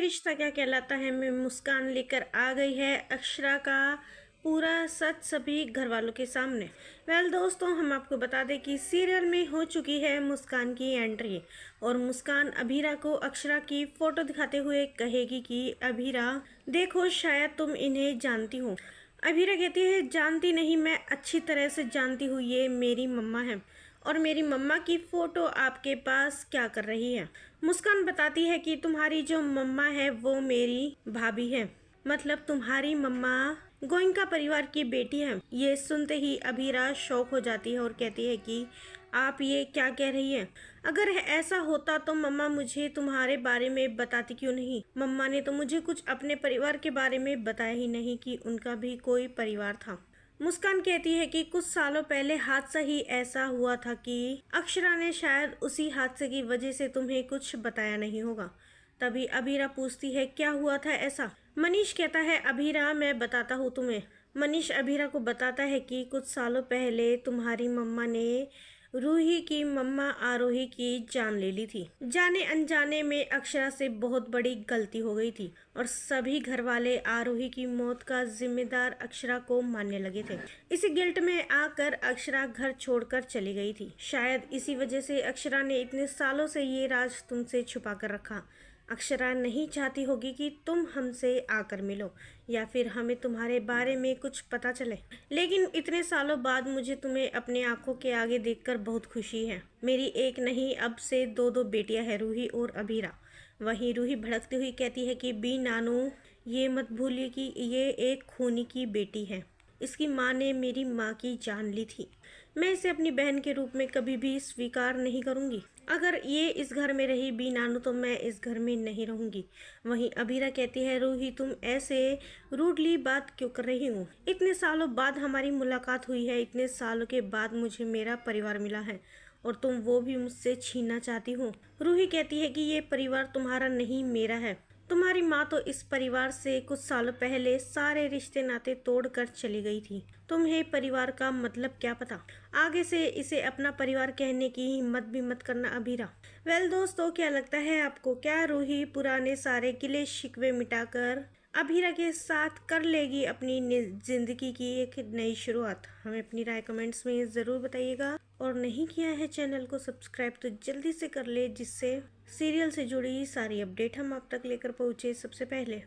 रिश्ता क्या कहलाता है में मुस्कान लेकर आ गई है अक्षरा का पूरा सच सभी घर वालों के सामने। दोस्तों, हम आपको बता दें कि सीरियल में हो चुकी है मुस्कान की एंट्री और मुस्कान अभीरा को अक्षरा की फोटो दिखाते हुए कहेगी कि अभीरा देखो, शायद तुम इन्हें जानती हो। अभीरा कहती है जानती नहीं, मैं अच्छी तरह से जानती हूँ, ये मेरी मम्मा है और मेरी मम्मा की फ़ोटो आपके पास क्या कर रही है। मुस्कान बताती है कि तुम्हारी जो मम्मा है वो मेरी भाभी है, मतलब तुम्हारी मम्मा गोइंका परिवार की बेटी है। ये सुनते ही अभीरा शॉक हो जाती है और कहती है कि आप ये क्या कह रही हैं? अगर ऐसा होता तो मम्मा मुझे तुम्हारे बारे में बताती क्यों नहीं? मम्मा ने तो मुझे कुछ अपने परिवार के बारे में बताया ही नहीं कि उनका भी कोई परिवार था। मुस्कान कहती है कि कुछ सालों पहले हादसा ही ऐसा हुआ था कि अक्षरा ने शायद उसी हादसे की वजह से तुम्हें कुछ बताया नहीं होगा। तभी अभीरा पूछती है क्या हुआ था ऐसा? मनीष कहता है अभीरा मैं बताता हूँ तुम्हें। मनीष अभीरा को बताता है कि कुछ सालों पहले तुम्हारी मम्मा ने रूही की मम्मा आरोही की जान ले ली थी। जाने अनजाने में अक्षरा से बहुत बड़ी गलती हो गई थी और सभी घर वाले आरोही की मौत का जिम्मेदार अक्षरा को मानने लगे थे। इसी गिल्ट में आकर अक्षरा घर छोड़कर चली गई थी। शायद इसी वजह से अक्षरा ने इतने सालों से ये राज तुमसे छुपा कर रखा। अक्षरा नहीं चाहती होगी कि तुम हमसे आकर मिलो या फिर हमें तुम्हारे बारे में कुछ पता चले, लेकिन इतने सालों बाद मुझे तुम्हें अपने आंखों के आगे देखकर बहुत खुशी है। मेरी एक नहीं अब से दो दो बेटियां हैं, रूही और अभीरा। वहीं रूही भड़कती हुई कहती है कि बी नानू, ये मत भूलिए कि ये एक खूनी की बेटी है। इसकी माँ ने मेरी माँ की जान ली थी। मैं इसे अपनी बहन के रूप में कभी भी स्वीकार नहीं करूंगी। अगर ये इस घर में रही बी नानू तो मैं इस घर में नहीं रहूंगी। वहीं अभीरा कहती है रूही तुम ऐसे रूडली बात क्यों कर रही हो? इतने सालों बाद हमारी मुलाकात हुई है, इतने सालों के बाद मुझे मेरा परिवार मिला है और तुम वो भी मुझसे छीनना चाहती हो। रूही कहती है कि ये परिवार तुम्हारा नहीं मेरा है। तुम्हारी माँ तो इस परिवार से कुछ सालों पहले सारे रिश्ते नाते तोड़कर चली गई थी। तुम्हें परिवार का मतलब क्या पता? आगे से इसे अपना परिवार कहने की हिम्मत भी मत करना अभीरा। दोस्तों, क्या लगता है आपको? क्या रूही पुराने सारे गिले शिकवे मिटाकर अभीरा के साथ कर लेगी अपनी जिंदगी की एक नई शुरुआत? हमें अपनी राय कमेंट्स में ज़रूर बताइएगा और नहीं किया है चैनल को सब्सक्राइब तो जल्दी से कर ले, जिससे सीरियल से जुड़ी सारी अपडेट हम आप तक लेकर पहुँचे सबसे पहले।